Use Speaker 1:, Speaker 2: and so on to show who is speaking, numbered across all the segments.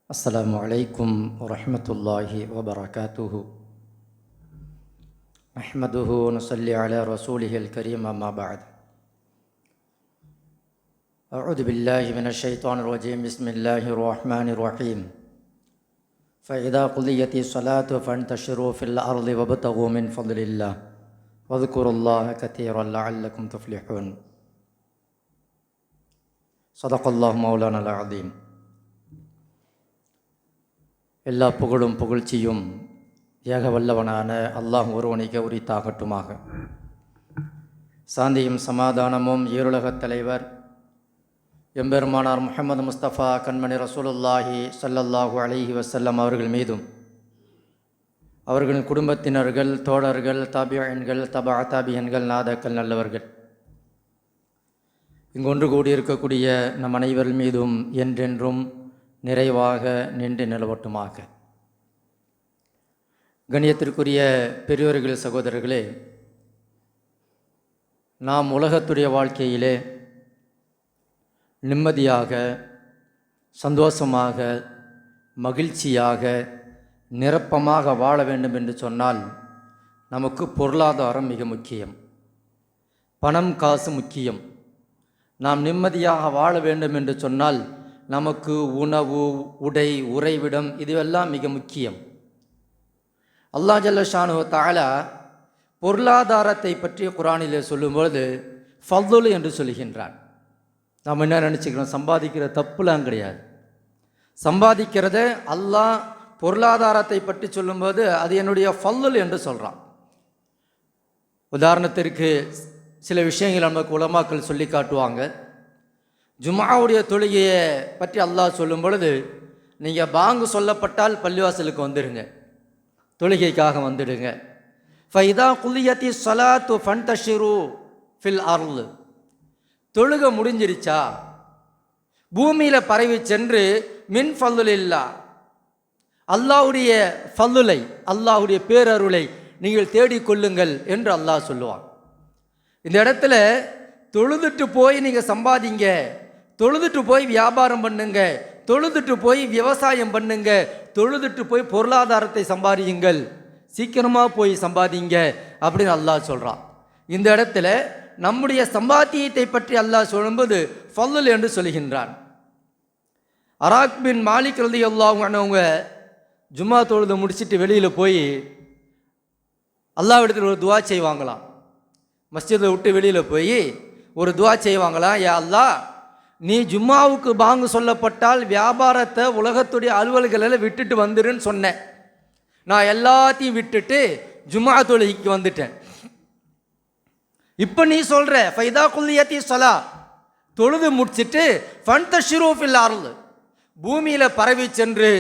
Speaker 1: السلام عليكم ورحمة الله وبركاته. نحمده ونصلي على رسوله الكريم أما بعد. أعوذ بالله من الشيطان الرجيم. بسم الله الرحمن الرحيم. فإذا قضيت الصلاة فانتشروا في الأرض وابتغوا من فضل الله واذكروا الله كثيرا لعلكم تفلحون. صدق الله مولانا العظيم. எல்லா புகழும் புகழ்ச்சியும் ஏக வல்லவனான அல்லாஹ் ஒருவனுக்கு உரித்தாகட்டுமாக. சாந்தியும் சமாதானமும் ஈருலகத் தலைவர் எம்பெருமானார் முஹம்மது முஸ்தபா கண்மணி ரசூலுல்லாஹி ஸல்லல்லாஹு அலைஹி வஸல்லம் அவர்கள் மீதும், அவர்களின் குடும்பத்தினர்கள், தோழர்கள், தாபியன்கள், தபா தாபியன்கள், நாதக்கள், நல்லவர்கள், இங்கு ஒன்று கூடியிருக்கக்கூடிய நம் அனைவர் மீதும் என்றென்றும் நிறைவாக நின்று நிலவட்டுமாக. கண்ணியத்திற்குரிய பெரியோர்கள், சகோதரர்களே, நாம் உலகத்துடைய வாழ்க்கையிலே நிம்மதியாக, சந்தோஷமாக, மகிழ்ச்சியாக, நிரப்பமாக வாழ வேண்டும் என்று சொன்னால் நமக்கு பொருளாதாரம் மிக முக்கியம். பணம் காசு முக்கியம். நாம் நிம்மதியாக வாழ வேண்டும் என்று சொன்னால் நமக்கு உணவு, உடை, உறைவிடம் இதுவெல்லாம் மிக முக்கியம். அல்லாஹ் ஜல்ல ஷானு தஆலா பொருளாதாரத்தை பற்றி குர்ஆனிலே சொல்லும்பொழுது ஃபதுல் என்று சொல்கின்றான். நாம் என்ன நினச்சிக்கிறோம், சம்பாதிக்கிற தப்புலாம் கிடையாது. சம்பாதிக்கிறத அல்லாஹ் பொருளாதாரத்தை பற்றி சொல்லும்போது அது என்னுடைய ஃபதுல் என்று சொல்கிறான். உதாரணத்திற்கு சில விஷயங்கள் நமக்கு உலமாக்கள் சொல்லி காட்டுவாங்க. ஜும்ஆவுடைய தொழுகையை பற்றி அல்லாஹ் சொல்லும் பொழுது, நீங்கள் பாங்கு சொல்லப்பட்டால் பள்ளிவாசலுக்கு வந்துடுங்க, தொழுகைக்காக வந்துடுங்க. ஃபைதா குலியத்தி ஸலாத்து ஃபன்தஷிரு ஃபில் அர்ல். தொழுகை முடிஞ்சிருச்சா பூமியில் பரவி சென்று மின் ஃபல்லில்லா, அல்லாஹ்வுடைய ஃபல்லை, அல்லாஹ்வுடைய பேரருளை நீங்கள் தேடிக்கொள்ளுங்கள் என்று அல்லாஹ் சொல்லுவான். இந்த இடத்துல தொழுதுட்டு போய் நீங்கள் சம்பாதிங்க, தொழுதுட்டு போய் வியாபாரம் பண்ணுங்க, தொழுதுட்டு போய் விவசாயம் பண்ணுங்க, தொழுதுட்டு போய் பொருளாதாரத்தை சம்பாதியுங்கள், சீக்கிரமாக போய் சம்பாதிங்க அப்படின்னு அல்லாஹ் சொல்கிறான். இந்த இடத்துல நம்முடைய சம்பாத்தியத்தை பற்றி அல்லாஹ் சொல்லும்போது ஃபல்ல் என்று சொல்கின்றான். அராக் பின் மாலிக் ரலியல்லாஹு அன்ஹு ஜும்மா தொழுது முடிச்சுட்டு வெளியில் போய் அல்லாஹ்விடத்தில் ஒரு துவா செய்வாங்களாம். மஸ்ஜிதை விட்டு வெளியில் போய் ஒரு துவா செய்வாங்களாம். யா அல்லாஹ், நீ ஜும்மாவுக்கு பாங்கு சொல்லப்பட்டால் வியாபாரத்தை, உலகத்துடைய அலுவல்களில் விட்டுட்டு வந்துருன்னு சொன்னேன். நான் எல்லாத்தையும் விட்டுட்டு ஜும்மா தொழுகைக்கு வந்துட்டேன். இப்போ நீ சொல்கிற ஃபைதா குல்லியத்தி ஸலா, தொழுது முடிச்சுட்டு ஃபன்தஷிரு ஃபில் அர்ல், பூமியில் பரவி சென்று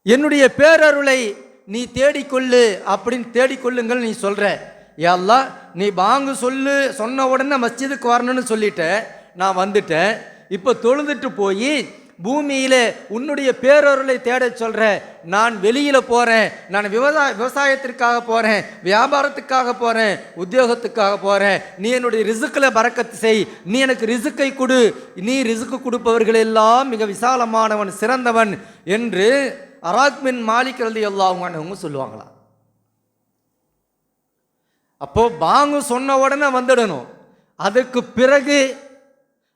Speaker 1: என்னுடைய பேரருளை நீ தேடிக்கொள்ளு அப்படின்னு தேடிக்கொள்ளுங்கள் நீ சொல்கிற. யா அல்லாஹ், நீ பாங்கு சொன்ன உடனே மஸ்ஜிதுக்கு வரணும்னு சொல்லிட்ட, நான் வந்துட்டேன். இப்போ தொழுதுட்டு போய் பூமியில் உன்னுடைய பேரருளை தேட சொல்கிற. நான் வெளியில் போகிறேன், நான் விவசாயத்திற்காக போகிறேன், வியாபாரத்துக்காக போகிறேன், உத்தியோகத்துக்காக போகிறேன். நீ என்னுடைய ரிசுக்கில் பரக்கத்து செய், நீ எனக்கு ரிசுக்கை கொடு, நீ ரிசுக்கு கொடுப்பவர்களெல்லாம் மிக விசாலமானவன், சிறந்தவன் என்று அராக் பின் மாலிக் ரலியல்லாஹு அன்ஹு சொல்லுவாங்களா. அப்போ பாங்கு சொன்ன உடனே வந்துடணும். அதுக்கு பிறகு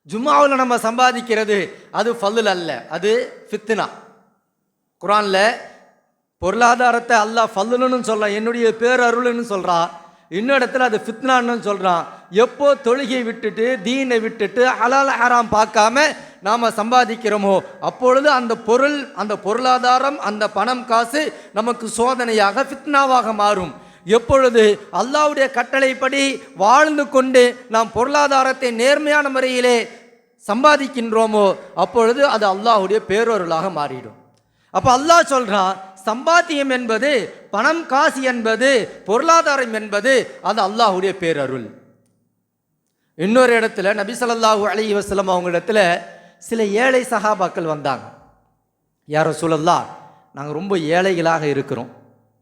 Speaker 1: ஜும்மாவில் நம்ம சம்பாதிக்கிறது அது ஃபதுல் அல்ல, அது ஃபித்னா. குர்ஆனில் பொருளாதாரத்தை அல்லாஹ் ஃபதுல்னு சொல்கிறான், என்னுடைய பேரருள்னு சொல்கிறான். இன்னொரு இடத்துல அது ஃபித்னான்னு சொல்கிறான். எப்போ தொழுகை விட்டுட்டு, தீனை விட்டுட்டு, ஹலால் ஹராம் பார்க்காம நாம் சம்பாதிக்கிறோமோ அப்பொழுது அந்த பொருள், அந்த பொருளாதாரம், அந்த பணம் காசு நமக்கு சோதனையாக, ஃபித்னாவாக மாறும். எப்பொழுது அல்லாஹ்வுடைய கட்டளைப்படி வாழ்ந்து கொண்டு நாம் பொருளாதாரத்தை நேர்மையான முறையிலே சம்பாதிக்கின்றோமோ அப்பொழுது அது அல்லாஹ்வுடைய பேரருளாக மாறிடும். அப்போ அல்லாஹ் சொல்கிறான், சம்பாத்தியம் என்பது, பணம் காசு என்பது, பொருளாதாரம் என்பது அது அல்லாஹ்வுடைய பேரருள். இன்னொரு இடத்துல நபி ஸல்லல்லாஹு அலைஹி வஸல்லம் அவங்க இடத்துல சில ஏழை சஹாபாக்கள் வந்தாங்க. யா ரசூலல்லாஹ், நாங்கள் ரொம்ப ஏழைகளாக இருக்கிறோம்,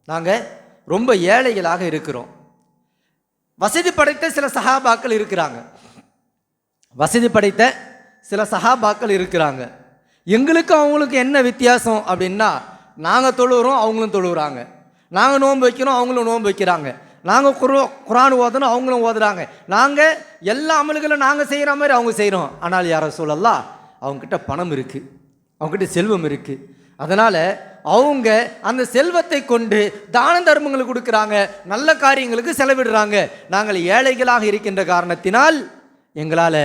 Speaker 1: நாங்கள் ரொம்ப ஏழைகளாக இருக்கிறோம். வசதி படைத்த சில சஹாபாக்கள் இருக்கிறாங்க, வசதி படைத்த சில சஹாபாக்கள் இருக்கிறாங்க. எங்களுக்கு அவங்களுக்கு என்ன வித்தியாசம் அப்படின்னா, நாங்கள் தொழுகிறோம், அவங்களும் தொழுகிறாங்க. நாங்கள் நோன்பு வைக்கிறோம், அவங்களும் நோன்பு வைக்கிறாங்க. நாங்கள் குரான் ஓதணும், அவங்களும் ஓதுறாங்க. நாங்கள் எல்லா அமல்களும் நாங்கள் செய்கிற மாதிரி அவங்க செய்கிறோம். ஆனால் யார சொல்லலாம், அவங்கக்கிட்ட பணம் இருக்குது, அவங்ககிட்ட செல்வம் இருக்குது. அதனால் அவங்க அந்த செல்வத்தை கொண்டு தான தர்மங்களுக்கு கொடுக்குறாங்க, நல்ல காரியங்களுக்கு செலவிடுறாங்க. நாங்கள் ஏழைகளாக இருக்கின்ற காரணத்தினால் எங்களால்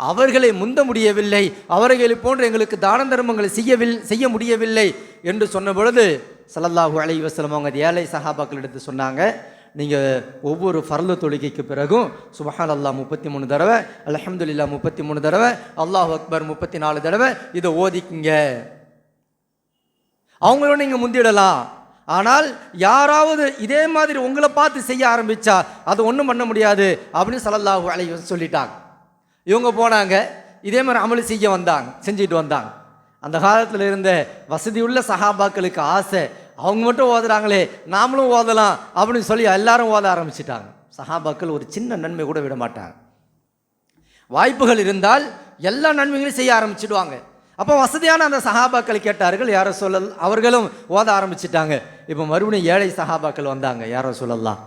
Speaker 1: அவர்களை முந்த முடியவில்லை, அவர்களை போன்று எங்களுக்கு தான தர்மங்களை செய்ய முடியவில்லை என்று சொன்ன பொழுது ஸல்லல்லாஹு அலைஹி வஸல்லம் அவங்க ஏழை சஹாபாக்கள் எடுத்து சொன்னாங்க, நீங்கள் ஒவ்வொரு ஃபர்லு தொழுகைக்கு பிறகும் சுப்ஹானல்லாஹ் 33 தடவை, அல்ஹம்துலில்லாஹ் 33 தடவை, அல்லாஹு அக்பர் 34 தடவை இதை ஓதிக்குங்க. அவங்களோட நீங்கள் முந்திடலாம். ஆனால் யாராவது இதே மாதிரி உங்களை பார்த்து செய்ய ஆரம்பித்தா அது ஒன்றும் பண்ண முடியாது அப்படின்னு ஸல்லல்லாஹு அலைஹி வஸல்லம் சொல்லிட்டாங்க. இவங்க போனாங்க, இதே மாதிரி அமல் செஞ்சுட்டு வந்தாங்க. அந்த காலத்தில் இருந்த வசதியுள்ள சஹாபாக்களுக்கு ஆசை, அவங்க மட்டும் ஓதுறாங்களே நாமளும் ஓதலாம் அப்படின்னு சொல்லி எல்லாரும் ஓத ஆரம்பிச்சிட்டாங்க. சஹாபாக்கள் ஒரு சின்ன நன்மை கூட விட மாட்டாங்க. வாய்ப்புகள் இருந்தால் எல்லா நன்மைகளையும் செய்ய ஆரம்பிச்சிடுவாங்க. அப்போ வசதியான அந்த சஹாபாக்கள் கேட்டார்கள், யார சொல்லல், அவர்களும் ஓத ஆரம்பிச்சிட்டாங்க. இப்போ மறுபடியும் ஏழை சஹாபாக்கள் வந்தாங்க, யார சொல்லலாம்,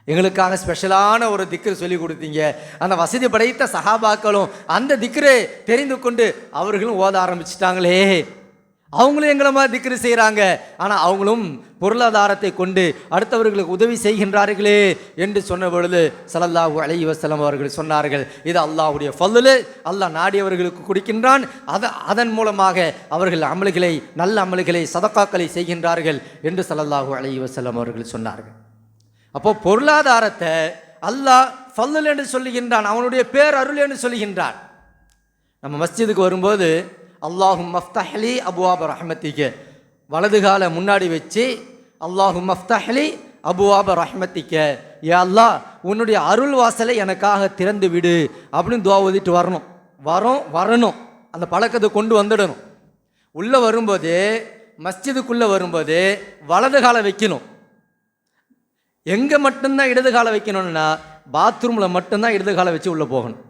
Speaker 1: எங்களுக்காக ஸ்பெஷலான ஒரு திக்ரு சொல்லி கொடுத்தீங்க. அந்த வசதி படைத்த சஹாபாக்களும் அந்த திக்ரை தெரிந்து கொண்டு அவர்களும் ஓத ஆரம்பிச்சிட்டாங்களே, அவங்களும் எங்களை மாதிரி திக்ரு செய்கிறாங்க, ஆனால் அவங்களும் பொருளாதாரத்தை கொண்டு அடுத்தவர்களுக்கு உதவி செய்கின்றார்களே என்று சொன்ன பொழுது ஸல்லல்லாஹு அலைஹி வஸல்லம் அவர்கள் சொன்னார்கள், இது அல்லாஹ்வுடைய ஃபض்லு, அல்லாஹ் நாடியவர்களுக்கு கொடுக்கின்றான். அதன் மூலமாக அவர்கள் அமல்களை, நல்ல அமல்களை, சதகாக்களை செய்கின்றார்கள் என்று ஸல்லல்லாஹு அலைஹி வஸல்லம் அவர்கள் சொன்னார்கள். அப்போ பொருளாதாரத்தை அல்லாஹ் ஃபض்ல் என்று சொல்லுகின்றான், அவனுடைய பேரருள் என்று சொல்லுகின்றான். நம்ம மஸ்ஜிதுக்கு வரும்போது அல்லாஹும் மஃப்தஹ்லி அபுவாப ரஹ்மத்திக வலது காலை முன்னாடி வச்சு அல்லாஹும் மஃப்தஹ்லி அபுவாப ரஹ்மத்திக, யா அல்லாஹ் உன்னுடைய அருள் வாசலை எனக்காக திறந்து விடு அப்படின்னு துஆ ஓதிட்டு வரணும். அந்த பழக்கத்தை கொண்டு வந்துடணும். உள்ளே வரும்போது, மஸ்ஜிதுக்குள்ளே வரும்போது வலது காலை வைக்கணும். எங்கே மட்டும்தான் இடது காலை வைக்கணும்னா பாத்ரூமில் மட்டும்தான் இடது காலை வச்சு உள்ளே போகணும்.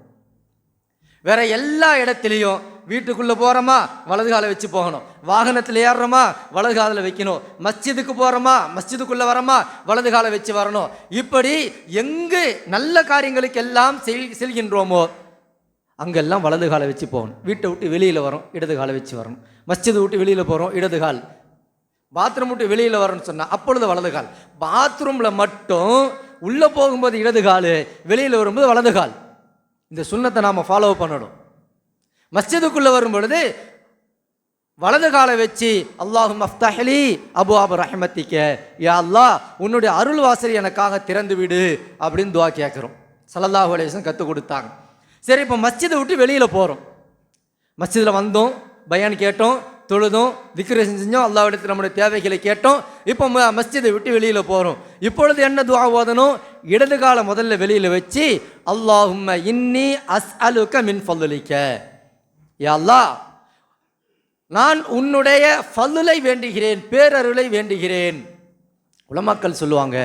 Speaker 1: வேற எல்லா இடத்துலையும் வீட்டுக்குள்ளே போகிறோமா வலது காலை வச்சு போகணும், வாகனத்தில் ஏறுறோமா வலது காலில் வைக்கணும், மஸ்ஜிதுக்கு போகிறோமா மஸ்ஜிதுக்குள்ளே வரோமா வலது காலை வச்சு வரணும். இப்படி எங்கு நல்ல காரியங்களுக்கு எல்லாம் செல்கின்றோமோ அங்கெல்லாம் வலது காலை வச்சு போகணும். வீட்டை விட்டு வெளியில் வரோம் இடது காலை வச்சு வரணும், மஸ்ஜிதை விட்டு வெளியில் போகிறோம் இடது கால், பாத்ரூம் விட்டு வெளியில் வரணும்னு சொன்னால் அப்பொழுது வலது கால். பாத்ரூமில் மட்டும் உள்ளே போகும்போது இடது கால், வெளியில் வரும்போது வலது கால். இந்த சுன்னத்தை நாம் ஃபாலோ பண்ணணும். மஸ்ஜிதுக்குள்ளே வரும் பொழுது வலது காலை வச்சு அல்லாஹும் மஃப்தஹ்லி அபுவாப ரஹ்மத்திக, யா அல்லாஹ் உன்னுடைய அருள் வாசல் எனக்காக திறந்து விடு அப்படின்னு துஆ கேட்குறோம். ஸல்லல்லாஹு அலைஹி வஸல்லம் கற்றுக் கொடுத்தாங்க. சரி, இப்போ மஸ்ஜிதை விட்டு வெளியில் போகிறோம், மஸ்ஜிதில் வந்தோம், பயான் கேட்டோம், தொழுதோம், திக்ரு செஞ்சோம், அல்லாஹ்விடத்தில் நம்முடைய தேவைகளை கேட்டோம். இப்போ மஸ்ஜிதை விட்டு வெளியில் போகிறோம். இப்பொழுது என்ன துஆ ஓதணும்? இடது காலை முதல்ல வெளியில் வச்சு அல்லாஹும்ம இன்னி அஸ்அலுக மின் ஃபض்லிக, யா அல்லாஹ் நான் உன்னுடைய ஃபض்லை வேண்டுகிறேன், பேரருளை வேண்டுகிறேன். உலமாக்கள் சொல்லுவாங்க,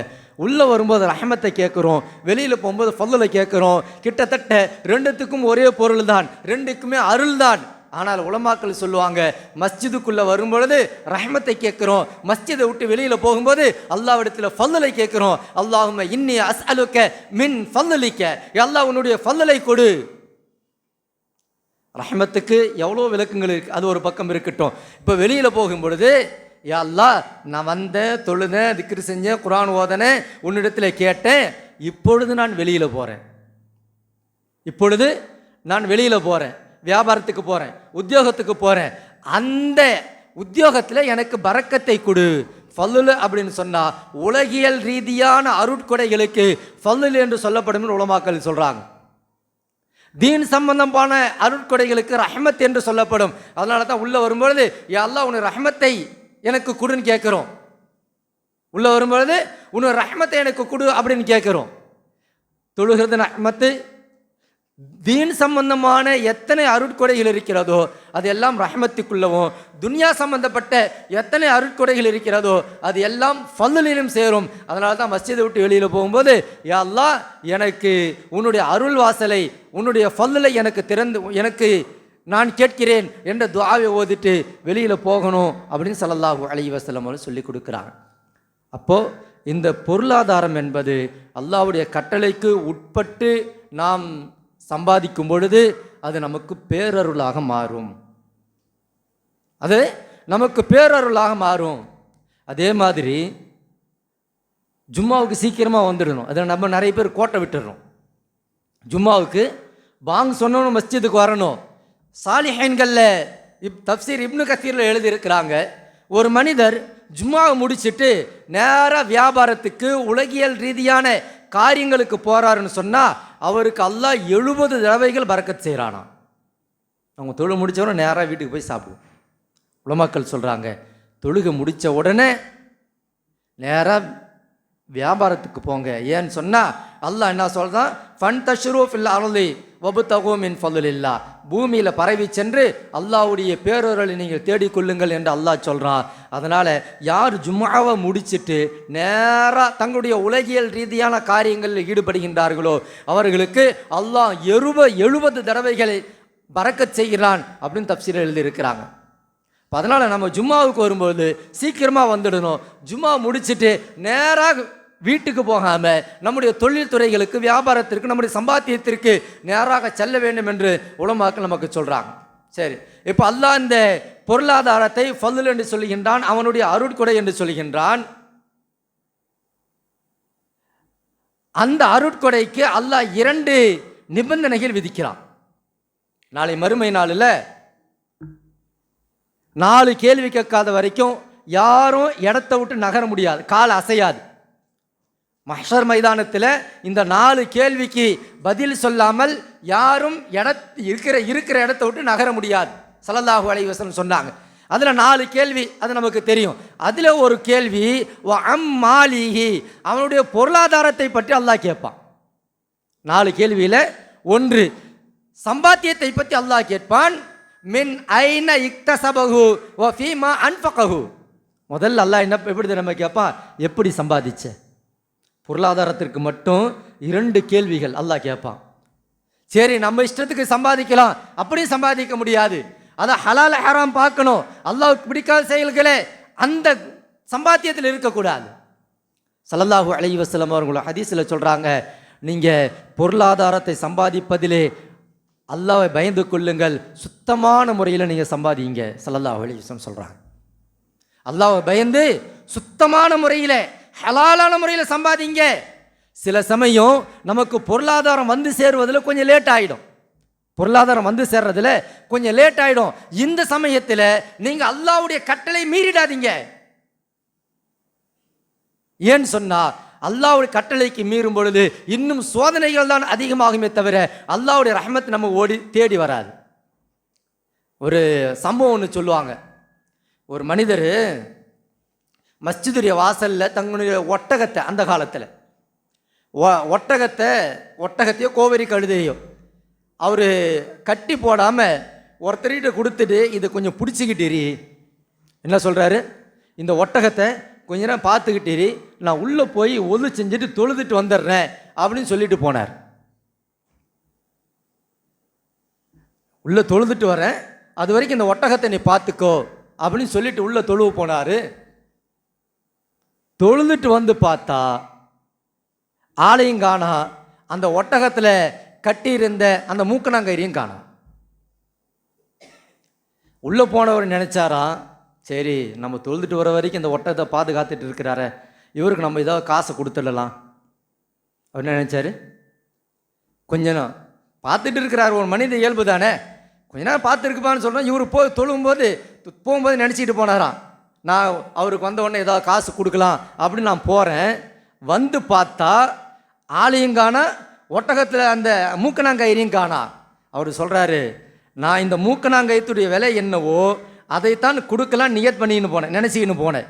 Speaker 1: உள்ளே வரும்போது ரஹமத்தை கேட்குறோம், வெளியில் போகும்போது ஃபض்லை கேட்குறோம். கிட்டத்தட்ட ரெண்டுத்துக்கும் ஒரே பொருள் தான், ரெண்டுக்குமே அருள் தான். ஆனால் உலமாக்கள் சொல்லுவாங்க, மஸ்ஜிதுக்குள்ளே வரும்பொழுது ரஹ்மத்தை கேட்குறோம், மஸ்ஜிதை விட்டு வெளியில் போகும்போது அல்லாஹ்விடத்தில் ஃபض்லை கேட்குறோம். அல்லாஹும்ம இன்னி அஸ்அலுக மின் ஃபض்லிக, அல்லாஹ் உன்னுடைய ஃபض்லை கொடு. ரஹ்மத்துக்கு எவ்வளோ விளக்கங்கள் இருக்குது, அது ஒரு பக்கம் இருக்கட்டும். இப்போ வெளியில் போகும்பொழுது யா அல்லாஹ் நான் வந்தேன், தொழுதேன், திக்ரு செஞ்சேன், குர்ஆன் ஓதனேன், உன்னிடத்தில் கேட்டேன், இப்பொழுது நான் வெளியில் போகிறேன், இப்பொழுது நான் வெளியில் போகிறேன், வியாபாரத்துக்கு போகிறேன், உத்தியோகத்துக்கு போகிறேன், அந்த உத்தியோகத்தில் எனக்கு பரக்கத்தை கொடு. ஃபض்ல் அப்படின்னு சொன்னால் உலகியல் ரீதியான அருட்கொடைகளுக்கு ஃபض்ல் என்று சொல்லப்படும் உலமாக்கள் சொல்கிறாங்க. தீன் சம்பந்தமான அருட்கொடைகளுக்கு ரஹ்மத் என்று சொல்லப்படும். அதனால தான் உள்ளே வரும்பொழுது யா அல்லாஹ் உன்னுடைய ரஹ்மத்தை எனக்கு கொடுன்னு கேட்குறோம். உள்ளே வரும்பொழுது உன்னுடைய ரஹ்மத்தை எனக்கு கொடு அப்படின்னு கேட்குறோம். தொழுகிறது ரஹ்மத்து, தீன் சம்பந்தமான எத்தனை அருட்கொடைகள் இருக்கிறதோ அது எல்லாம் ரஹ்மத்துக்குள்ளவும், துன்யா சம்பந்தப்பட்ட எத்தனை அருட்கொடைகள் இருக்கிறதோ அது எல்லாம் ஃபض்லிலும் சேரும். அதனால தான் மஸ்ஜிதை விட்டு வெளியில் போகும்போது யா அல்லாஹ் எனக்கு உன்னுடைய அருள் வாசலை, உன்னுடைய ஃபض்லை எனக்கு திறந்து எனக்கு நான் கேட்கிறேன் என்ற துஆவை ஓதிட்டு வெளியில் போகணும் அப்படின்னு ஸல்லல்லாஹு அலைஹி வஸல்லம் அவர்கள் சொல்லி கொடுக்குறாங்க. அப்போது இந்த பொருளாதாரம் என்பது அல்லாஹ்வுடைய கட்டளைக்கு உட்பட்டு நாம் சம்பாதிக்கும் பொழுது அது நமக்கு பேரருளாக மாறும். அது நமக்கு பேரருளாக மாறும். அதே மாதிரி ஜும்மாவுக்கு சீக்கிரமாக வந்துடணும். அதில் நம்ம நிறைய பேர் கோட்டை விட்டுடுறோம். ஜும்மாவுக்கு பாங் சொன்னோன்னு மஸ்ஜிதுக்கு வரணும். சாலிஹைன்களில் தஃப்சீர் இப்னு கசீரில் எழுதியிருக்கிறாங்க, ஒரு மனிதர் ஜும்மாவை முடிச்சுட்டு நேராக வியாபாரத்துக்கு உலகியல் ரீதியான காரியங்களுக்கு போகிறாருன்னு சொன்னால் அவருக்கு அல்லாஹ் 70 தடவைகள் பரக்கத் செய்கிறானா. அவங்க தொழுகை முடித்தவரை நேராக வீட்டுக்கு போய் சாப்பிடுவோம். உலமாக்கள் சொல்கிறாங்க, தொழுகை முடித்த உடனே நேராக வியாபாரத்துக்கு போங்க. ஏன்னு சொன்னால் அல்லாஹ் என்ன சொல்கிறான், ஃபன் தஷ்ரூ ஃபில் அர்லி வபுதகு மின் ஃபதுலில்லாஹ், பூமியில் பரவி சென்று அல்லாஹ்வுடைய பேரருளை நீங்கள் தேடிக்கொள்ளுங்கள் என்று அல்லாஹ் சொல்கிறான். அதனால் யார் ஜும்ஆவை முடிச்சுட்டு நேராக தங்களுடைய உலகியல் ரீதியான காரியங்களில் ஈடுபடுகின்றார்களோ அவர்களுக்கு அல்லாஹ் 70 தடவைகளை பரக்கத் செய்கிறான் அப்படின்னு தஃப்சீர் எழுதியிருக்கிறாங்க. அதனால் நம்ம ஜும்மாவுக்கு வரும்போது சீக்கிரமாக வந்துடணும். ஜும்மா முடிச்சுட்டு நேராக வீட்டுக்கு போகாமல் நம்முடைய தொழில் துறைகளுக்கு, வியாபாரத்திற்கு, நம்முடைய சம்பாத்தியத்திற்கு நேராக செல்ல வேண்டும் என்று உலமாக்கள் நமக்கு சொல்கிறாங்க. சரி, இப்போ அல்லாஹ் இந்த பொருளாதாரத்தை ஃபதுல் என்று சொல்லுகின்றான், அவனுடைய அருட்கொடை என்று சொல்லுகின்றான். அந்த அருட்கொடைக்கு அல்லாஹ் 2 நிபந்தனைகள் விதிக்கிறான். நாளை மறுமை நாளில் 4 கேள்வி கேட்காத வரைக்கும் யாரும் இடத்த விட்டு நகர முடியாது, கால் அசையாது. மஹ்ஷர் மைதானத்தில் இந்த 4 கேள்விக்கு பதில் சொல்லாமல் யாரும் இருக்கிற இடத்த விட்டு நகர முடியாது. ஸல்லல்லாஹு அலைஹி வஸல்லம் சொன்னாங்க. அதில் 4 கேள்வி, அது நமக்கு தெரியும். அதில் ஒரு கேள்வி அம்மாலிஹி, அவனுடைய பொருளாதாரத்தை பற்றி அல்லாஹ் கேட்பான். 4 கேள்வியில் 1 சம்பாத்தியத்தை பற்றி அல்லாஹ் கேட்பான். மின் ஐன இக்தஸபஹு வ ஃபீமா அன்ஃபகஹு, முதல்ல அல்லாஹ் எப்படி நம்ம கேட்பான், எப்படி சம்பாதிச்ச. பொருளாதாரத்திற்கு மட்டும் 2 கேள்விகள் அல்லாஹ் கேட்பான். சரி, நம்ம இஷ்டத்துக்கு சம்பாதிக்கலாம், அப்படியும் சம்பாதிக்க முடியாது. அதை ஹலால் ஹராம் பார்க்கணும். அல்லாஹ்வுக்கு பிடிக்காத செயல்களே அந்த சம்பாத்தியத்தில் இருக்கக்கூடாது. ஸல்லல்லாஹு அலைஹி வஸல்லம் அவர்கள் ஹதீஸில் சொல்கிறாங்க, நீங்கள் பொருளாதாரத்தை சம்பாதிப்பதிலே அல்லாஹ்வை பயந்து கொள்ளுங்கள், சுத்தமான முறையில் நீங்கள் சம்பாதிங்க. ஸல்லல்லாஹு அலைஹி வஸல்லம் சொல்கிறாங்க, அல்லாஹ்வை பயந்து சுத்தமான முறையில், ஹலாலான முறையில் சம்பாதிங்க. சில சமயம் நமக்கு பொருளாதாரம் வந்து சேருவதில் கொஞ்சம் லேட் ஆகிடும். பொருளாதாரம் வந்து சேர்றதுல கொஞ்சம் லேட் ஆகிடும். இந்த சமயத்தில் நீங்கள் அல்லாஹ்வுடைய கட்டளை மீறிடாதீங்க. ஏன்னு சொன்னால் அல்லாஹ்வுடைய கட்டளைக்கு மீறும் பொழுது இன்னும் சோதனைகள் தான் அதிகமாகுமே தவிர அல்லாஹ்வுடைய ரஹ்மத் நம்ம தேடி வராது. ஒரு சம்பவம் ஒன்று சொல்லுவாங்க. ஒரு மனிதர் மஸ்ஜிதுடைய வாசலில் தங்களுடைய ஒட்டகத்தை, அந்த காலத்தில் ஒட்டகத்தையோ கோவரி கழுதையோ அவர் கட்டி போடாமல் ஒருத்தர்கிட்ட கொடுத்துட்டு இதை கொஞ்சம் பிடிச்சிக்கிட்டீரி, என்ன சொல்கிறாரு, இந்த ஒட்டகத்தை கொஞ்ச நேரம் பார்த்துக்கிட்டீரி, நான் உள்ளே போய் ஒது செஞ்சுட்டு தொழுதுட்டு வந்துடுறேன் அப்படின்னு சொல்லிட்டு போனார். உள்ளே தொழுதுட்டு வரேன், அது வரைக்கும் இந்த ஒட்டகத்தை நீ பார்த்துக்கோ அப்படின்னு சொல்லிட்டு உள்ளே தொழுவு போனார். தொழுதுட்டு வந்து பார்த்தா ஆளையும் காணா, அந்த ஒட்டகத்தில் கட்டியிருந்த அந்த மூக்கணாங்கயிறையும் காணா. உள்ளே போனவர் நினச்சாராம், சரி நம்ம தொழுதுட்டு வர வரைக்கும் இந்த ஒட்டகத்தை பாதுகாத்துட்டு இருக்கிறாரு, இவருக்கு நம்ம ஏதாவது காசை கொடுத்துடலாம். அவர் நினைச்சாரு, கொஞ்ச நேரம் பார்த்துட்டு இருக்கிறார், ஒரு மனித இயல்பு தானே, கொஞ்ச நேரம் பார்த்துருக்குப்பான்னு சொல்கிறோம். இவர் போகும்போது நினச்சிக்கிட்டு போனாராம், நான் அவருக்கு வந்த உடனே ஏதாவது காசு கொடுக்கலாம் அப்படின்னு நான் போகிறேன். வந்து பார்த்தா ஆளையும் காணா, ஒட்டகத்தில் அந்த மூக்கணாங்கயிறையும் காணா. அவர் சொல்கிறாரு, நான் இந்த மூக்கணாங்கயிற்றுடைய விலை என்னவோ அதைத்தான் கொடுக்கலாம் நியத் பண்ணின்னு போனேன், நினச்சிக்கின்னு போனேன்.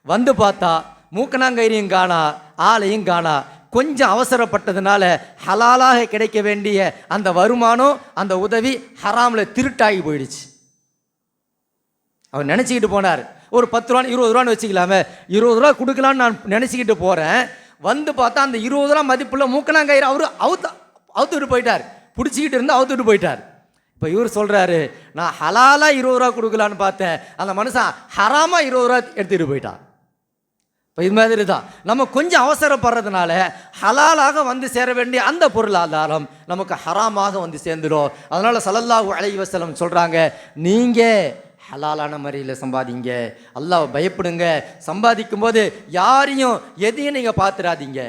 Speaker 1: வந்து பார்த்தா மூக்கணாங்கயிறையும் காணா, ஆளையும் காணா. கொஞ்சம் அவசரப்பட்டதுனால ஹலாலாக கிடைக்க வேண்டிய அந்த வருமானம், அந்த உதவி ஹராமில் திருட்டாகி போயிடுச்சு. அவர் நினச்சிக்கிட்டு போனார், ஒரு 10 ரூபா 20 ரூபான்னு வச்சுக்கலாமே, 20 ரூபா கொடுக்கலான்னு நான் நினச்சிக்கிட்டு போகிறேன். வந்து பார்த்தா அந்த 20 ரூபா மதிப்புள்ள மூக்கணாங்கயிறு அவர் அவுத்துட்டு போயிட்டார். பிடிச்சிக்கிட்டு இருந்து அவுத்துட்டு போயிட்டார். இப்போ இவர் சொல்கிறாரு, நான் ஹலாலாக 20 ரூபா கொடுக்கலான்னு பார்த்தேன், அந்த மனுஷன் ஹராமாக 20 ரூபா எடுத்துகிட்டு போயிட்டான். இப்போ இது மாதிரி தான் நம்ம கொஞ்சம் அவசரப்படுறதுனால ஹலாலாக வந்து சேர வேண்டிய அந்த பொருளாதாரம் நமக்கு ஹராமாக வந்து சேர்ந்துடும். அதனால் ஸல்லல்லாஹு அலைஹி வஸல்லம் சொல்கிறாங்க, நீங்கள் ஹலாலான முறையில் சம்பாதிங்க, அல்லாஹ்வை பயப்படுங்க. சம்பாதிக்கும் போது யாரையும் எதையும் நீங்கள் பார்த்துடாதீங்க.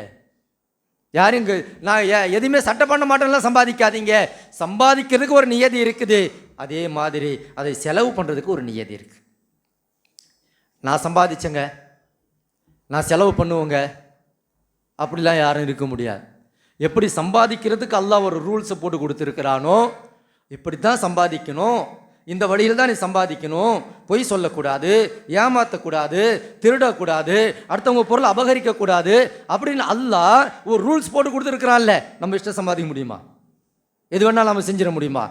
Speaker 1: யாரும் நான் எதுவுமே சட்டை பண்ண மாட்டேன்லாம் சம்பாதிக்காதீங்க. சம்பாதிக்கிறதுக்கு ஒரு நியதி இருக்குது, அதே மாதிரி அதை செலவு பண்ணுறதுக்கு ஒரு நியதி இருக்குது. நான் சம்பாதிச்சேங்க, நான் செலவு பண்ணுவேங்க, அப்படிலாம் யாரும் இருக்க முடியாது. எப்படி சம்பாதிக்கிறதுக்கு அல்லாஹ் ஒரு ரூல்ஸை போட்டு கொடுத்துருக்கிறானோ, இப்படி தான் சம்பாதிக்கணும், இந்த வழியில் தான் நீ சம்பாதிக்கணும், பொய் சொல்லக்கூடாது, ஏமாற்றக்கூடாது, திருடக்கூடாது, அடுத்தவங்க பொருளை அபகரிக்கக்கூடாது அப்படின்னு அல்லாஹ் ஒரு ரூல்ஸ் போட்டு கொடுத்துருக்குறான்ல. நம்ம இஷ்டம் சம்பாதிக்க முடியுமா? எது வேணாலும் நம்ம செஞ்சிட முடியுமா?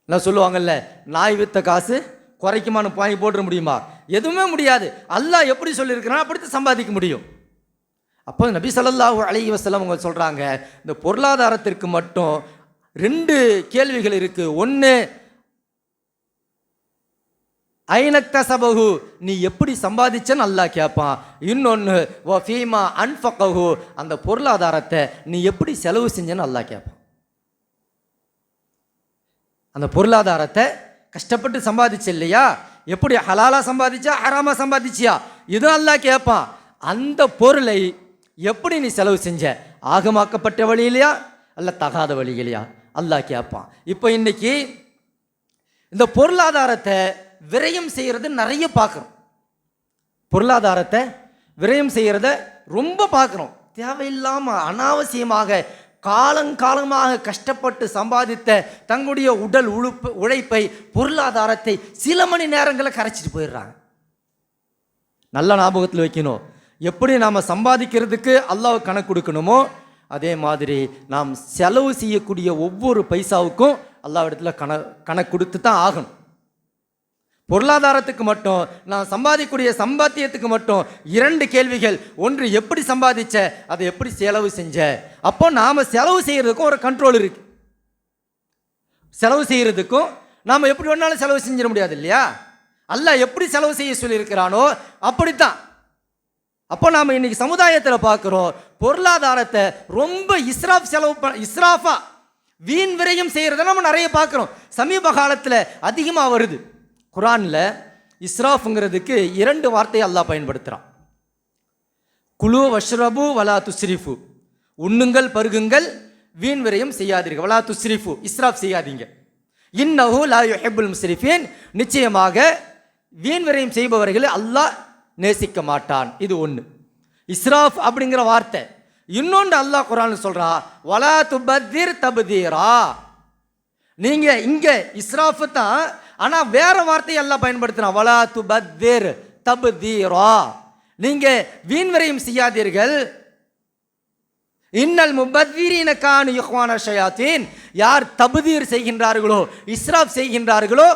Speaker 1: நான் சொல்லுவாங்கல்ல, நாய் வித்த காசு குறைக்குமான்னு வாங்கி போட்டுற முடியுமா? எதுவுமே முடியாது. அல்லாஹ் எப்படி சொல்லியிருக்கிறான் அப்படித்தான் சம்பாதிக்க முடியும். அப்போ நபி ஸல்லல்லாஹு அலைஹி வஸல்லம் அவங்க சொல்கிறாங்க, இந்த பொருளாதாரத்திற்கு மட்டும் 2 கேள்விகள் இருக்குது. ஒன்று, ஐனக்தஸபஹு, நீ எப்படி சம்பாதிச்சன்னு அல்லாஹ் கேட்பான். இன்னொன்று, வ ஃபீமா அன்ஃபகஹு, அந்த பொருளாதாரத்தை நீ எப்படி செலவு செஞ்சன்னு அல்லாஹ் கேட்பான். அந்த பொருளாதாரத்தை கஷ்டப்பட்டு சம்பாதிச்ச இல்லையா, எப்படி ஹலாலாக சம்பாதிச்சா ஹராமாக சம்பாதிச்சியா, இது அல்லாஹ் கேட்பான். அந்த பொருளை எப்படி நீ செலவு செஞ்ச, ஆகமாக்கப்பட்ட வழியிலையா அல்ல தகாத வழியிலையா, அல்லாஹ் கேட்பான். இப்போ இன்னைக்கு இந்த பொருளாதாரத்தை விரயம் செய்கிறது நிறைய பார்க்குறோம். பொருளாதாரத்தை விரயம் செய்கிறத ரொம்ப பார்க்குறோம். தேவையில்லாமல் அனாவசியமாக காலங்காலமாக கஷ்டப்பட்டு சம்பாதித்த தங்களுடைய உடல் உழைப்பை, பொருளாதாரத்தை சில மணி நேரங்களை கரைச்சிட்டு போயிடுறாங்க. நல்ல ஞாபகத்தில் வைக்கணும், எப்படி நாம் சம்பாதிக்கிறதுக்கு அல்லாஹ் கணக்கு கொடுக்கணுமோ அதே மாதிரி நாம் செலவு செய்யக்கூடிய ஒவ்வொரு பைசாவுக்கும் அல்லாஹ் இடத்துல கணக்கு கொடுத்து தான் ஆகணும். பொருளாதாரத்துக்கு மட்டும், நான் சம்பாதிக்கக்கூடிய சம்பாத்தியத்துக்கு மட்டும் 2 கேள்விகள். ஒன்று, எப்படி சம்பாதிச்ச, அதை எப்படி செலவு செஞ்ச. அப்போ நாம் செலவு செய்கிறதுக்கும் ஒரு கண்ட்ரோல் இருக்கு. செலவு செய்கிறதுக்கும் நாம் எப்படி வேணாலும் செலவு செஞ்சிட முடியாது இல்லையா. அல்லாஹ் எப்படி செலவு செய்ய சொல்லியிருக்கிறானோ அப்படித்தான். அப்போ நாம் இன்னைக்கு சமுதாயத்தில் பார்க்குறோம், பொருளாதாரத்தை ரொம்ப இஸ்ராஃபா வீண் விரயம் செய்கிறத நம்ம நிறைய பார்க்குறோம். சமீப காலத்தில் அதிகமாக வருது. குரானில் இஸ்ராஃப்ங்கிறதுக்கு 2 வார்த்தையை அல்லாஹ் பயன்படுத்துகிறான். குலு வஷ்ரபு வலா துஸ்ரிஃபு, உண்ணுங்கள் பருகுங்கள், வீண் விரயம் செய்யாதீர்கள். வலா துஸ்ரிஃபு, இஸ்ராஃப் செய்யாதீங்க. இன்னஹு லா யுஹிப்புல் முஸ்ரிஃபீன், நிச்சயமாக வீண் விரயம் செய்பவர்களை அல்லாஹ் நேசிக்க மாட்டான். இது ஒன்று, இஸ்ராஃப் அப்படிங்கிற வார்த்தை. இன்னொன்று அல்லாஹ் குரான் சொல்றா, வலா துபத்திர் தப்தீரா. நீங்க இங்க இஸ்ராஃப் தான், ஆனா வேற வார்த்தையை எல்லாம் பயன்படுத்தினா, வலா துபத்திர் தப்தீரா, நீங்க வீண் விரயம் செய்யாதீர்கள். இன்னல் முபத்திரீன கானு இஹ்வான ஷயாத்தீன், யார் தப்தீர் செய்கின்றார்களோ, இஸ்ராஃப் செய்கின்றார்களோ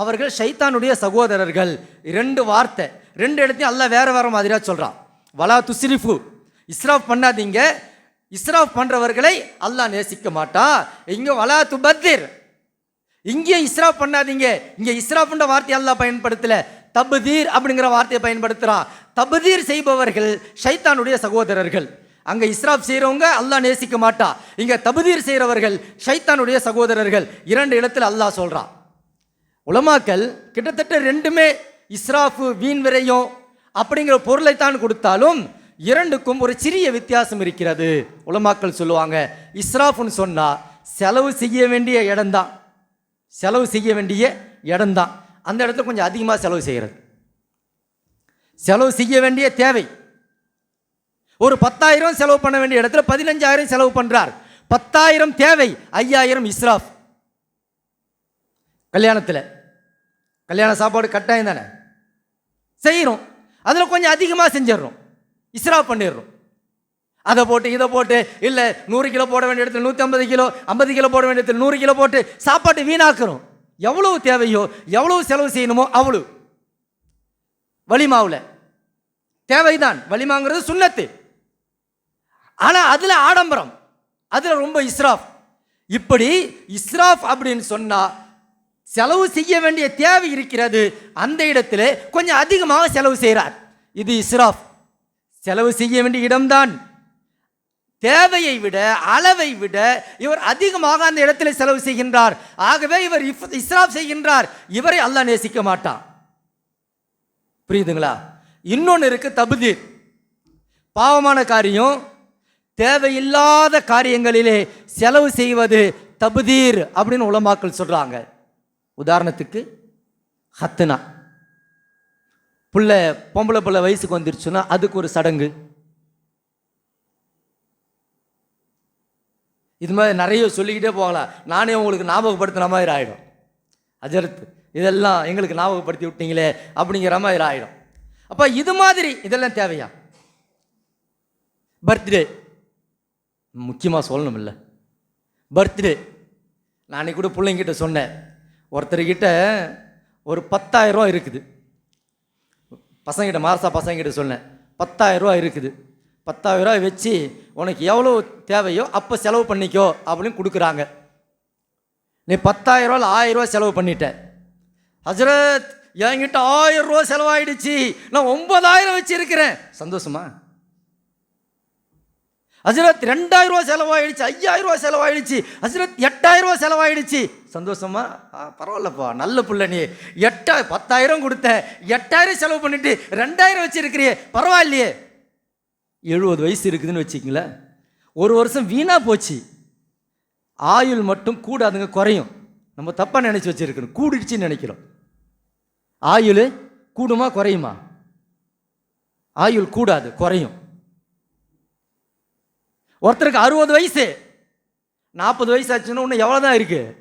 Speaker 1: அவர்கள் ஷைத்தானுடைய சகோதரர்கள். 2 வார்த்தை, 2 இடத்தையும் அல்லாஹ் வேற வேற மாதிரியா சொல்றான். வலா துஸ்ரிஃபு, இஸ்ராஃப் பண்ணாதீங்க, இஸ்ராஃப் பண்றவர்களை அல்லாஹ் நேசிக்க மாட்டான். இங்க வலா துபத்திர், இங்கே இஸ்ராஃப் பண்ணாதீங்க. இங்க இஸ்ராஃப்ன்ற வார்த்தை அல்லாஹ் பயன்படுத்தல, தப்தீர் அப்படிங்கிற வார்த்தையை பயன்படுத்துறான். தப்தீர் செய்பவர்கள் ஷைத்தானுடைய சகோதரர்கள். அங்க இஸ்ராஃப் செய்யறவங்க அல்லாஹ் நேசிக்க மாட்டா, இங்க தப்தீர் செய்யறவர்கள் ஷைத்தானுடைய சகோதரர்கள். 2 இடத்துல அல்லாஹ் சொல்றான். உலமாக்கள் கிட்டத்தட்ட 2மே இஸ்ராஃபு வீண் விரயம் அப்படிங்கிற பொருளை தான் கொடுத்தாலும் 2க்கும் ஒரு சிறிய வித்தியாசம் இருக்கிறது. உலமாக்கள் சொல்லுவாங்க, இஸ்ராஃப்னு சொன்னா செலவு செய்ய வேண்டிய இடம்தான், செலவு செய்ய வேண்டிய இடம்தான், அந்த இடத்துல கொஞ்சம் அதிகமாக செலவு செய்கிறது. செலவு செய்ய வேண்டிய தேவை, ஒரு 10,000 செலவு பண்ண வேண்டிய இடத்துல 15,000 செலவு பண்றார். 10,000 தேவை, 5,000 இஸ்ராஃப். கல்யாணத்தில் கல்யாண சாப்பாடு கட்டாயம் தானே செய்கிறோம், அதில் கொஞ்சம் அதிகமாக செஞ்சிடறோம், இஸ்ராஃப் பண்ணிடுறோம். அதை போட்டு இதை போட்டு, இல்லை 100 கிலோ போட வேண்டிய இடத்துல 150 கிலோ, 50 கிலோ போட வேண்டிய இடத்துல 100 கிலோ போட்டு சாப்பாட்டு வீணாக்குறோம். எவ்வளவு தேவையோ எவ்வளவு செலவு செய்யணுமோ அவ்வளவு. வலிமாவில் தேவைதான், வலிமாங்கிறது சுன்னத்து, ஆனால் அதில் ஆடம்பரம், அதில் ரொம்ப இஸ்ராஃப். இப்படி இஸ்ராஃப் அப்படின்னு சொன்னா செலவு செய்ய வேண்டிய தேவை இருக்கிறது, அந்த இடத்துல கொஞ்சம் அதிகமாக செலவு செய்கிறார். இது இஸ்ராஃப். செலவு செய்ய வேண்டிய இடம்தான், தேவையை விட அளவை விட இவர் அதிகமாக அந்த இடத்துல செலவு செய்கின்றார். ஆகவே இவர் இஸ்ராஃப் செய்கின்றார். இவரை அல்லாஹ் நேசிக்க மாட்டான். புரியுதுங்களா? இன்னொன்று இருக்கு தப்தீர். பாவமான காரியம், தேவையில்லாத காரியங்களிலே செலவு செய்வது தப்தீர் அப்படின்னு உலமாக்கள் சொல்றாங்க. உதாரணத்துக்கு ஹத்னா, பொம்பளை பிள்ளை வயசுக்கு வந்துருச்சுன்னா அதுக்கு ஒரு சடங்கு. இது மாதிரி நிறைய சொல்லிக்கிட்டே போகலாம். நானே உங்களுக்கு ஞாபகப்படுத்தின மாதிரி ஆகிடும். அஜரத் இதெல்லாம் எங்களுக்கு ஞாபகப்படுத்தி விட்டீங்களே அப்படிங்கிற மாதிரி ஆகிடும். அப்போ இது மாதிரி இதெல்லாம் தேவையா? பர்த்டே முக்கியமாக சொல்லணும் இல்லை? பர்த்டே நான் அன்றைக்கி கூட பிள்ளைங்கிட்ட சொன்னேன், ஒருத்தர்கிட்ட ஒரு 10,000 ரூபா இருக்குது. பசங்கிட்ட மாரசா பசங்கிட்ட சொன்னேன், 10,000 ரூபா இருக்குது, 10,000 ரூபா வச்சு உனக்கு எவ்வளோ தேவையோ அப்போ செலவு பண்ணிக்கோ அப்படின்னு கொடுக்குறாங்க. நீ 10,000 ரூபா 1,000 ரூபா செலவு பண்ணிட்ட. ஹஜரத் என்கிட்ட 1,000 ரூபா செலவாயிடுச்சு, நான் 9,000 வச்சிருக்கிறேன், சந்தோஷமா? ஹஜரத் 2,000 ரூபா செலவாயிடுச்சு, 5,000 ரூபா செலவாயிடுச்சு, ஹஜரத் 8,000 ரூபா செலவாயிடுச்சு, சந்தோஷமா? பரவாயில்லப்பா, நல்ல புள்ள, நீ 10,000 கொடுத்த, 8,000 செலவு பண்ணிட்டு 2,000 வச்சிருக்கிறியே, பரவாயில்லையே. 70 வயசு இருக்குதுன்னு வச்சுக்கங்களேன், ஒரு வருஷம் வீணா போச்சு. ஆயுள் மட்டும் கூடாதுங்க, குறையும். நம்ம தப்பாக நினச்சி வச்சிருக்கணும், கூடிடுச்சுன்னு நினைக்கிறோம். ஆயுள் கூடுமா குறையுமா? ஆயுள் கூடாது, குறையும். ஒருத்தருக்கு 60 வயசு, 40 வயசு ஆச்சுன்னா இன்னும் எவ்வளோ தான் இருக்குது?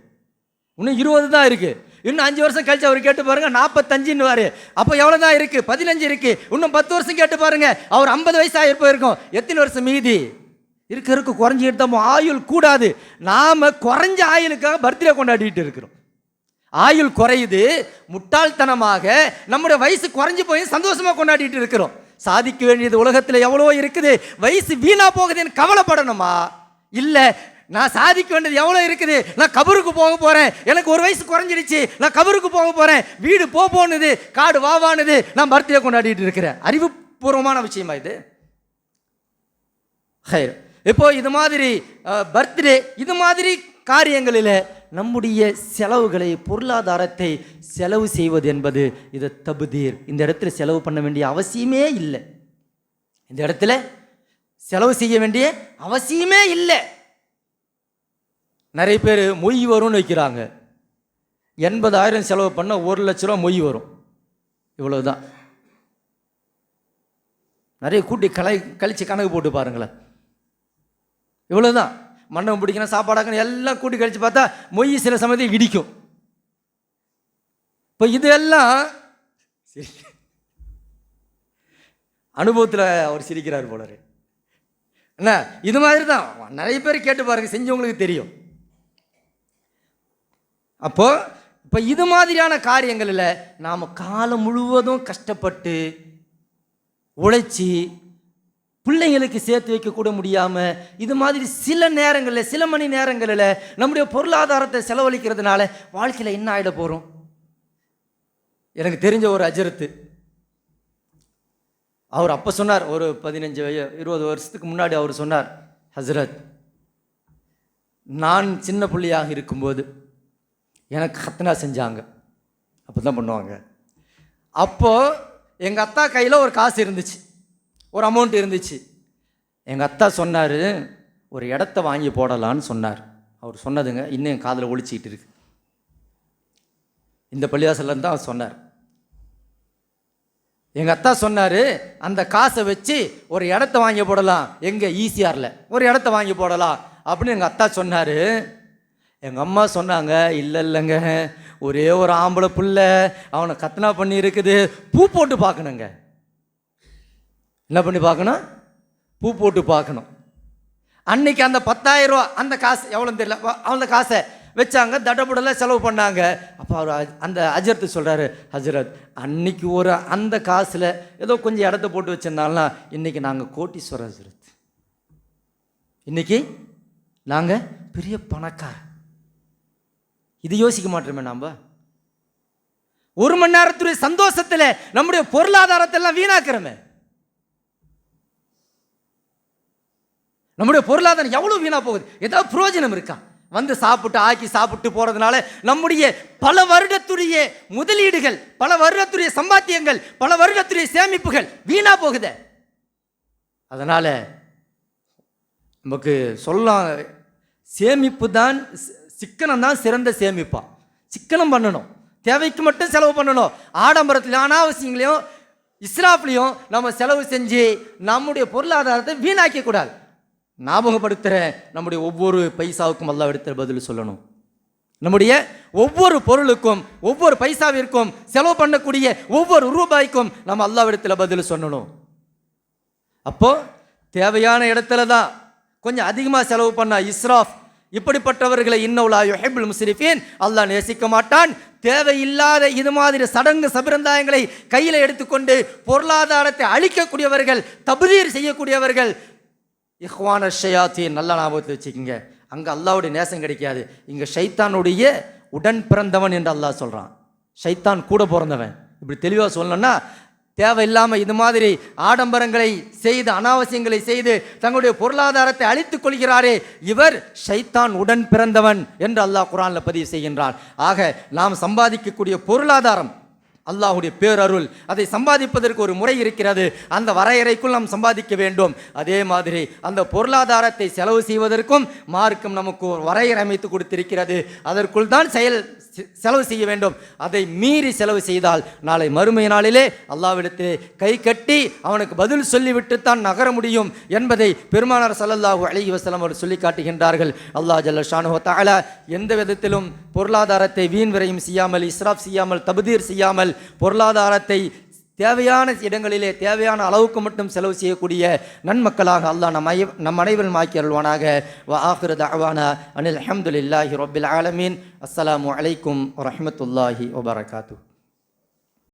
Speaker 1: இன்னும் 20 தான் இருக்குது. இன்னும் 5 வருஷம் கழிச்சு அவர் கேட்டு பாருங்க, 45 அப்போ எவ்வளோ தான் இருக்குது? 15 இருக்குது. இன்னும் 10 வருஷம் கேட்டு பாருங்க, அவர் 50 வயசு ஆகிருப்போயிருக்கும். எத்தனை வருஷம் மீதி இருக்கு? குறைஞ்சிக்கிட்டு தான். ஆயுள் கூடாது. நாம் குறைஞ்ச ஆயுளுக்காக பர்த்டே கொண்டாடிட்டு இருக்கிறோம். ஆயுள் குறையுது, முட்டாள்தனமாக நம்முடைய வயசு குறைஞ்சி போய் சந்தோஷமாக கொண்டாடிட்டு இருக்கிறோம். சாதிக்க வேண்டியது உலகத்தில் எவ்வளோ இருக்குது, வயசு வீணா போகுதுன்னு கவலைப்படணுமா? இல்லை, நான் சாதிக்க வேண்டியது எவ்வளோ இருக்குது, நான் கபருக்கு போக போகிறேன், எனக்கு ஒரு வயசு குறைஞ்சிடுச்சு, நான் கபருக்கு போக போகிறேன், வீடு போனுது, காடு வாவானுது, நான் பர்த்டே கொண்டாடிட்டு இருக்கிறேன். அறிவுபூர்வமான விஷயமா இது? இப்போ இது மாதிரி பர்த்டே, இது மாதிரி காரியங்களில் நம்முடைய செலவுகளை, பொருளாதாரத்தை செலவு செய்வது என்பது இது தப்தீர். இந்த இடத்துல செலவு பண்ண வேண்டிய அவசியமே இல்லை. இந்த இடத்துல செலவு செய்ய வேண்டிய அவசியமே இல்லை. நிறைய பேர் மொய் வரும்னு வைக்கிறாங்க. 80,000 செலவு பண்ண 1,00,000 ரூபா மொய் வரும், இவ்வளவுதான். நிறைய கூட்டி கழிச்சு கணக்கு போட்டு பாருங்களேன், இவ்வளவுதான். மண்டபம் பிடிக்கணும், சாப்பாடாக்கணும், எல்லாம் கூட்டி கழிச்சு பார்த்தா மொய் சில சமயத்தில் இடிக்கும். இப்போ இதெல்லாம் அனுபவத்தில் அவர் சிரிக்கிறார் போலரு. என்ன இது மாதிரி தான் நிறைய பேர் கேட்டு பாருங்க, செஞ்சவங்களுக்கு தெரியும். அப்போ இப்போ இது மாதிரியான காரியங்களில் நாம் காலம் முழுவதும் கஷ்டப்பட்டு உழைச்சி பிள்ளைங்களுக்கு சேர்த்து வைக்கக்கூட முடியாமல், இது மாதிரி சில நேரங்களில், சில மணி நேரங்களில் நம்முடைய பொருளாதாரத்தை செலவழிக்கிறதுனால வாழ்க்கையில் என்ன ஆகிட போகிறோம்? எனக்கு தெரிஞ்ச ஒரு அஜரத்து, அவர் அப்போ சொன்னார், ஒரு 15-20 வருஷத்துக்கு முன்னாடி அவர் சொன்னார், ஹசரத், நான் சின்ன பிள்ளையாக இருக்கும்போது எனக்கு ஹத்னா செஞ்சாங்க. அப்போ தான் பண்ணுவாங்க. அப்போது எங்கள் அத்தா கையில் ஒரு காசு இருந்துச்சு, ஒரு அமௌண்ட் இருந்துச்சு. எங்கள் அத்தா சொன்னார், ஒரு இடத்த வாங்கி போடலான்னு சொன்னார். அவர் சொன்னதுங்க இன்னும் என் காதில் ஒழிச்சிக்கிட்டு இருக்கு. இந்த பள்ளிவாசல்ல தான் அவர் சொன்னார். எங்கள் அத்தா சொன்னார், அந்த காசை வச்சு ஒரு இடத்த வாங்கி போடலாம், எங்கே ஈசிஆரில் ஒரு இடத்த வாங்கி போடலாம் அப்படின்னு எங்கள் அத்தா சொன்னார். எங்கள் அம்மா சொன்னாங்க, இல்லைங்க, ஒரே ஒரு ஆம்பளை பிள்ளை, அவனை கத்னா பண்ணி இருக்குது, பூ போட்டு பார்க்கணுங்க. என்ன பண்ணி பார்க்கணும்? பூ போட்டு பார்க்கணும். அன்னைக்கு அந்த 10,000 ரூபா, அந்த காசு எவ்வளோன்னு தெரியல, அந்த காசை வச்சாங்க, தடபுடலாம் செலவு பண்ணாங்க. அப்போ அவர் அந்த அஜரத்து சொல்கிறாரு, ஹஜரத், அன்னைக்கு ஒரு அந்த காசில் ஏதோ கொஞ்சம் இடத்த போட்டு வச்சிருந்தாலும் இன்றைக்கி நாங்கள் கோட்டீஸ்வரர் ஹஜரத், இன்றைக்கி நாங்கள் பெரிய பணக்கார. இது யோசிக்க மாட்டோமே நாம். ஒரு மணி நேரத்துடைய சந்தோஷத்தில் நம்முடைய பொருளாதாரத்தை எல்லாம் வீணாக்கிறோமே. நம்முடைய பொருளாதாரம் எவ்வளோ வீணா போகுது. ஏதாவது பிரயோஜனம் இருக்கா? வந்து சாப்பிட்டு ஆக்கி சாப்பிட்டு போறதுனால நம்முடைய பல வருடத்துடைய முதலீடுகள், பல வருடத்துடைய சம்பாத்தியங்கள், பல வருடத்துடைய சேமிப்புகள் வீணா போகுது. அதனால நமக்கு சொல்லலாம், சேமிப்பு தான், சிக்கனம் தான் சிறந்த சேமிப்பா. சிக்கனம் பண்ணணும், தேவைக்கு மட்டும் செலவு பண்ணணும். ஆடம்பரத்துலையும் அனாவசியங்களையும் இஸ்ராஃப்லையும் நம்ம செலவு செஞ்சு நம்முடைய பொருளாதாரத்தை வீணாக்க கூடாது. ஞாபகப்படுத்துகிறேன், நம்முடைய ஒவ்வொரு பைசாவுக்கும் அல்லாஹ் எடுத்து பதில் சொல்லணும். நம்முடைய ஒவ்வொரு பொருளுக்கும், ஒவ்வொரு பைசாவிற்கும், செலவு பண்ணக்கூடிய ஒவ்வொரு ரூபாய்க்கும் நம்ம அல்லாஹ்விடத்தில் பதில் சொல்லணும். அப்போ தேவையான இடத்துல தான் கொஞ்சம் அதிகமாக செலவு பண்ணா இஸ்ராஃப், இப்படிப்பட்டவர்களை இன்னவுலா யுஹிப்புல் முஸ்ரிஃபீன், அல்லாஹ் நேசிக்க மாட்டான். தேவையில்லாத இது மாதிரி சடங்கு சம்பிரதாயங்களை கையில் எடுத்துக்கொண்டு பொருளாதாரத்தை அழிக்கக்கூடியவர்கள், தப்தீர் செய்யக்கூடியவர்கள் இஹ்வான ஷயாத்தீன். நல்லா ஞாபகத்தில் வச்சுக்கிங்க, அங்கே அல்லாஹ்வுடைய நேசம் கிடைக்காது. இங்கே ஷைத்தானுடைய உடன் பிறந்தவன் என்று அல்லாஹ் சொல்கிறான். ஷைத்தான் கூட பிறந்தவன். இப்படி தெளிவாக சொல்லணும்னா, தேவையில்லாமல் இது மாதிரி ஆடம்பரங்களை செய்து, அனாவசியங்களை செய்து தங்களுடைய பொருளாதாரத்தை அழித்துக் கொள்கிறாரே, இவர் ஷைத்தான் உடன் பிறந்தவன் என்று அல்லாஹ் குர்ஆனில் பதிவு செய்கின்றான். ஆக நாம் சம்பாதிக்கக்கூடிய பொருளாதாரம் அல்லாஹ்வுடைய பேரருள். அதை சம்பாதிப்பதற்கு ஒரு முறை இருக்கிறது. அந்த வரையறைக்குள் நாம் சம்பாதிக்க வேண்டும். அதே மாதிரி அந்த பொருளாதாரத்தை செலவு செய்வதற்கும் மார்க்கம் நமக்கு ஒரு வரையறை அமைத்து கொடுத்திருக்கிறது. அதற்குள் தான் செலவு செய்ய வேண்டும். அதை மீறி செலவு செய்தால் நாளை மறுமை நாளிலே அல்லாஹ்விடத்திலே கை கட்டி அவனுக்கு பதில் சொல்லிவிட்டுத்தான் நகர முடியும் என்பதை பெருமானார் ஸல்லல்லாஹு அலைஹி வஸல்லம் அவர்கள் சொல்லி காட்டுகின்றார்கள். அல்லாஹ் ஜல்ல ஷானுஹு வ தஆலா எந்த விதத்திலும் பொருளாதாரத்தை வீண் விரயம் செய்யாமல், இஸ்ராஃப் செய்யாமல், தப்தீர் செய்யாமல், பொருளாதாரத்தை தேவையான இடங்களிலே தேவையான அளவுக்கு மட்டும் செலவு செய்யக்கூடிய நன்மக்களாக அல்லாஹ் நம் அனைவரும் ஆக்கி அருள்வானாக. வ ஆகிரு தஅவானா அனில் ஹம்துலில்லாஹி ரப்பில் ஆலமீன். அஸ்ஸலாமு அலைக்கும் வரஹ்மத்துல்லாஹி வபரகாத்துஹு.